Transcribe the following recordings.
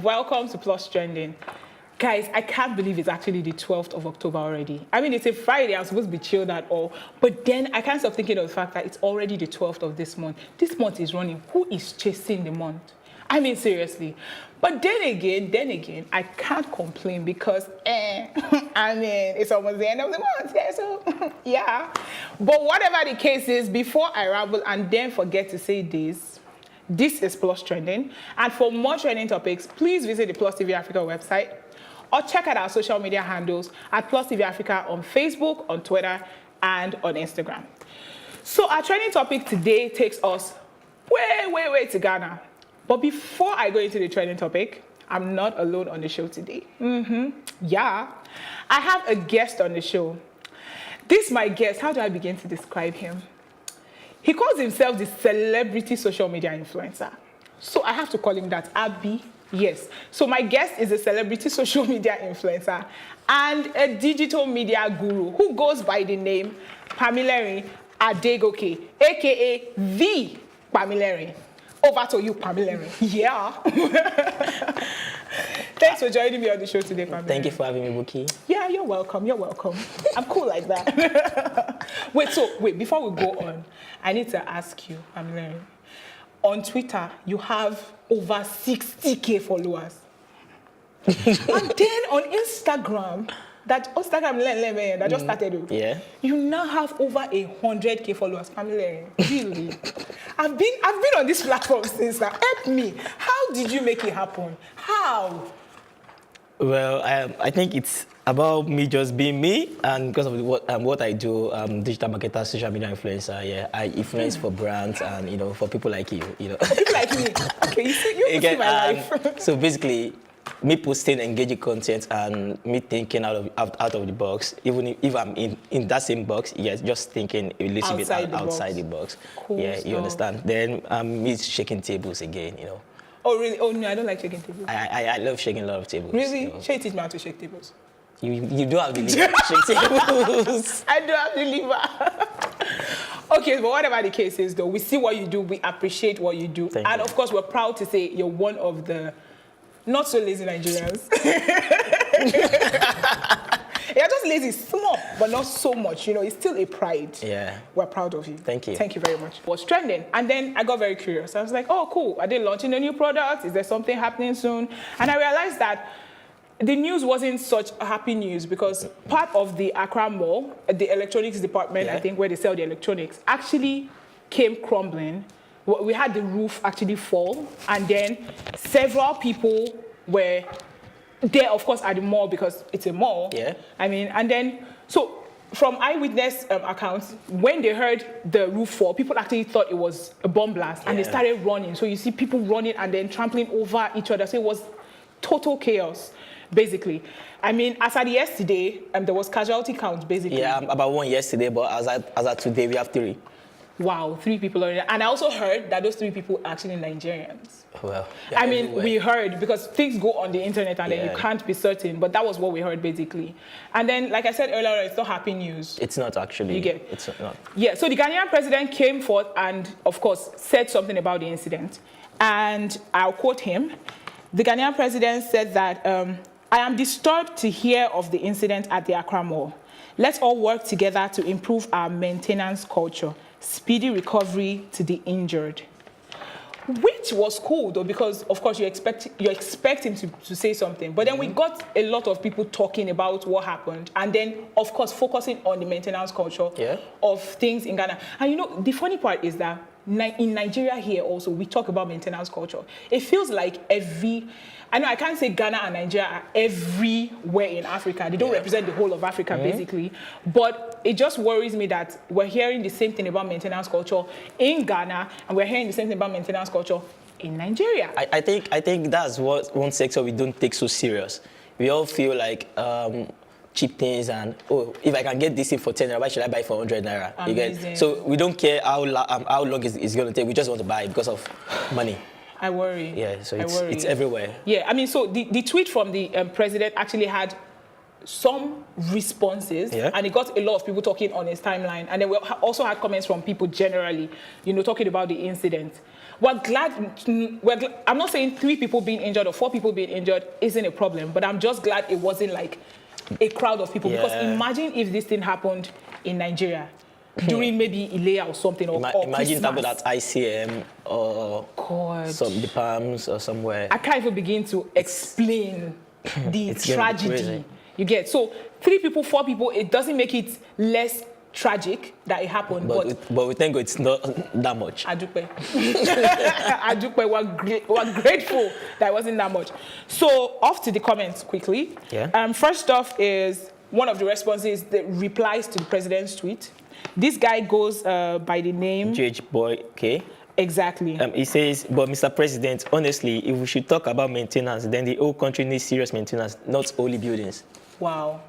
welcome to Plus Trending. Guys, I can't believe it's actually the 12th of October already. I mean, it's a Friday, I'm supposed to be chilled at all. But then I can't stop thinking of the fact that it's already the 12th of this month. This month is running. Who is chasing the month? I mean, seriously. But then again, I can't complain because, I mean, it's almost the end of the month, yeah, so, yeah. But whatever the case is, before I ramble and then forget to say this is Plus Trending. And for more trending topics, please visit the Plus TV Africa website or check out our social media handles at Plus TV Africa on Facebook, on Twitter, and on Instagram. So our trending topic today takes us way to Ghana. But before I go into the trending topic, I'm not alone on the show today. Yeah, I have a guest on the show. This my guest, how do I begin to describe him? He calls himself the celebrity social media influencer. So I have to call him that, Abby. Yes. So my guest is a celebrity social media influencer and a digital media guru who goes by the name Pamilerin Adegoke, aka the Pamilerin. Over to you, Pamilerin. Yeah. Thanks for joining me on the show today, Pamilerin. Thank you for having me, Buki. Yeah, you're welcome. You're welcome. I'm cool like that. Wait, before we go on, I need to ask you, Pamilerin. On Twitter, you have over 60K followers. And then on Instagram, that just started. Yeah. You now have over 100K followers, Pamilerin. Really? I've been on this platform since now. Help me. How did you make it happen? How? Well, I think it's about me just being me, and because of what I do, digital marketer, social media influencer. Yeah, I influence for brands and for people like you. People like me. Okay, you see my life. So basically, me posting engaging content and me thinking out of the box, even if I'm in that same box, yes, just thinking a little bit outside the box. Cool yeah, stuff. You understand? Then me shaking tables again, Oh really? Oh no, I don't like shaking tables. I love shaking a lot of tables. Really? Shall you teach me how to shake tables? You don't have the liver to shake tables. I don't have the liver. Okay, but whatever the case is, though, we see what you do, we appreciate what you do, Thank you. of course, we're proud to say you're one of the not so lazy Nigerians. You're just lazy, small, but not so much. It's still a pride. Yeah. We're proud of you. Thank you. Thank you very much. What's trending? And then I got very curious. I was like, oh, cool. Are they launching a new product? Is there something happening soon? And I realized that the news wasn't such happy news because part of the Accra Mall, the electronics department, I think, where they sell the electronics, actually came crumbling. We had the roof actually fall, and then several people were there, of course, at the mall because it's a mall. Yeah. I mean, and then, so from eyewitness accounts, when they heard the roof fall, people actually thought it was a bomb blast, and they started running. So you see people running and then trampling over each other. So it was total chaos, basically. I mean, as at yesterday, there was casualty count, basically. Yeah, about one yesterday, but as at today, we have 3. Wow, 3 people already. And I also heard that those 3 people are actually Nigerians. Well, I mean, we heard, because things go on the internet and then you can't be certain, but that was what we heard, basically. And then, like I said earlier, it's not happy news. It's not actually. You get? It's not. Yeah, so the Ghanaian president came forth and, of course, said something about the incident. And I'll quote him. The Ghanaian president said that, I am disturbed to hear of the incident at the Accra Mall. Let's all work together to improve our maintenance culture. Speedy recovery to the injured. Which was cool, though, because, of course, you expect him to say something. But then we got a lot of people talking about what happened. And then, of course, focusing on the maintenance culture of things in Ghana. And, the funny part is that in Nigeria here also, we talk about maintenance culture. It feels like I know I can't say Ghana and Nigeria are everywhere in Africa. They don't represent the whole of Africa, basically. But it just worries me that we're hearing the same thing about maintenance culture in Ghana, and we're hearing the same thing about maintenance culture in Nigeria. I think that's one sector we don't take so serious. We all feel like cheap things and, if I can get this thing for 10 naira, why should I buy for 100 naira? You get? So we don't care how long it's going to take. We just want to buy it because of money. I worry. Yeah, so it's everywhere. Yeah, I mean, so the tweet from the president actually had some responses, and it got a lot of people talking on his timeline. And then we also had comments from people generally, talking about the incident. I'm not saying 3 people being injured or 4 people being injured isn't a problem, but I'm just glad it wasn't like a crowd of people. Because imagine if this thing happened in Nigeria during maybe Ilea or something, or imagine Christmas. about that ICM or the Palms or somewhere. I can't even begin to explain the tragedy. You get, so 3 people, 4 people, it doesn't make it less tragic that it happened. But we think it's not that much. Adupe. Adupe, we're grateful that it wasn't that much. So off to the comments quickly. First off is one of the responses, the replies to the president's tweet. This guy goes by the name GH Boy K. Exactly. He says, but Mr. President, honestly, if we should talk about maintenance, then the whole country needs serious maintenance, not only buildings. Wow.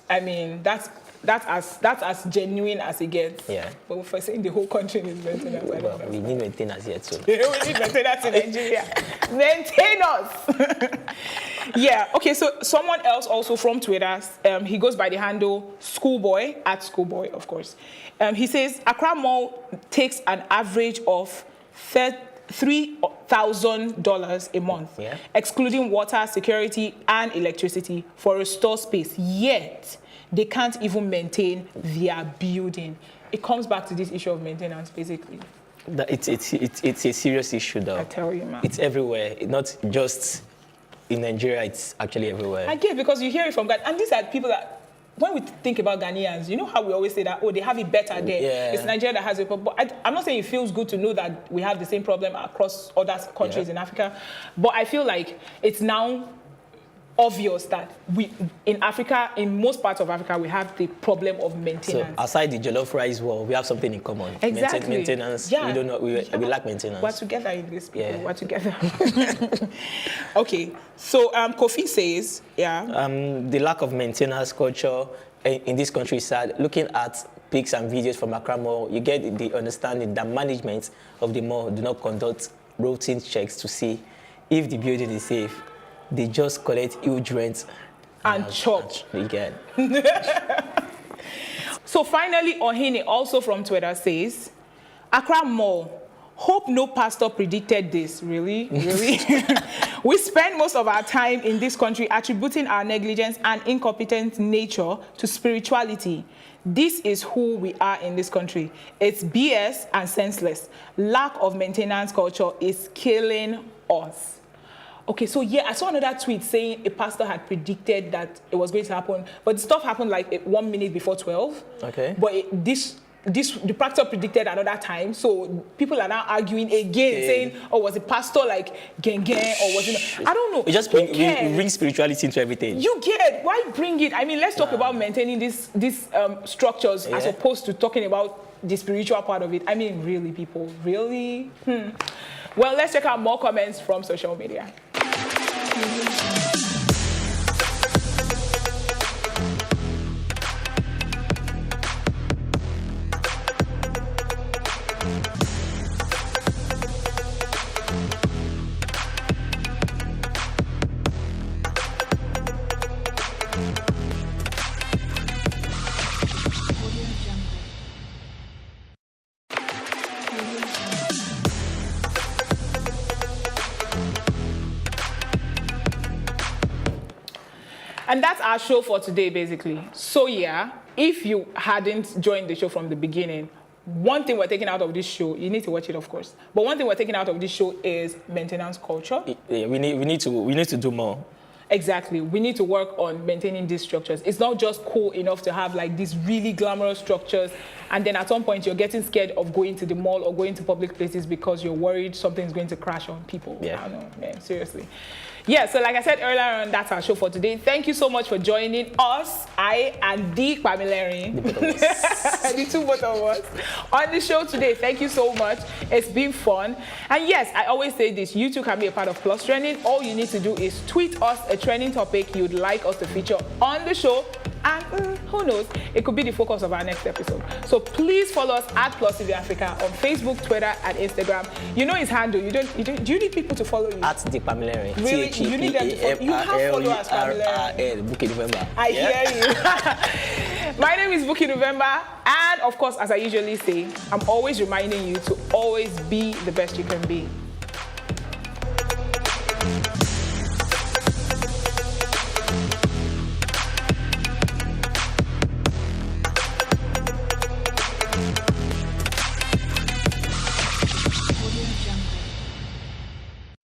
I mean, that's as genuine as it gets. Yeah. But if we're saying the whole country needs maintenance, well, we need maintenance here too. We need maintenance in Nigeria. Maintain us. Yeah. Okay. So someone else also from Twitter, he goes by the handle Schoolboy, at Schoolboy, of course. He says Accra Mall takes an average of $3,000 a month, excluding water, security, and electricity for a store space. Yet they can't even maintain their building. It comes back to this issue of maintenance, basically. It's a serious issue, though. I tell you, man. It's everywhere. It's not just in Nigeria. It's actually everywhere. I get, because you hear it from God, and these are people that, when we think about Ghanaians, you know how we always say that, oh, they have it better there. Yeah. It's Nigeria that has it. But I'm not saying it feels good to know that we have the same problem across other countries in Africa. But I feel like it's now obvious that we, in Africa, in most parts of Africa, we have the problem of maintenance. So aside the jollof rice war, we have something in common. Exactly. Maintenance. Yeah. We don't know. We lack maintenance. We're together in this, people. Yeah. We're together. Okay. So Kofi says, the lack of maintenance culture in this country is sad. Looking at pics and videos from Accra Mall, you get the understanding that management of the mall do not conduct routine checks to see if the building is safe. They just collect huge rent and chop. Again. So finally, Ohine, also from Twitter, says, Accra Mall, hope no pastor predicted this. Really? Really? We spend most of our time in this country attributing our negligence and incompetent nature to spirituality. This is who we are in this country. It's BS and senseless. Lack of maintenance culture is killing us. Okay, so yeah, I saw another tweet saying a pastor had predicted that it was going to happen, but the stuff happened like 1 minute before 12. Okay. But the pastor predicted another time, so people are now arguing again, saying, "Oh, was the pastor like gang, or was it?" I don't know. We just bring spirituality into everything. You get why bring it? I mean, let's talk about maintaining these structures as opposed to talking about the spiritual part of it. I mean, really, people, really. Well, let's check out more comments from social media. And that's our show for today, basically. So yeah, if you hadn't joined the show from the beginning, one thing we're taking out of this show, you need to watch it, of course, but one thing we're taking out of this show is maintenance culture. Yeah, we need to do more. Exactly. We need to work on maintaining these structures. It's not just cool enough to have like these really glamorous structures, and then at some point you're getting scared of going to the mall or going to public places because you're worried something's going to crash on people. Yeah. I don't know, man, seriously. Yeah, so like I said earlier on, that's our show for today. Thank you so much for joining us, I and the Kwamileri, the two both of us, on the show today. Thank you so much. It's been fun. And yes, I always say this, you too can be a part of Plus Trending. All you need to do is tweet us a trending topic you'd like us to feature on the show. And who knows, it could be the focus of our next episode. So please follow us at Plus TV Africa on Facebook, Twitter, and Instagram. You know his handle. Do you need people to follow you? At the Pamela. Really? You need them to follow. You have followers, Pamela. Bookie November. I hear you. My name is Bookie November, and of course, as I usually say, I'm always reminding you to always be the best you can be.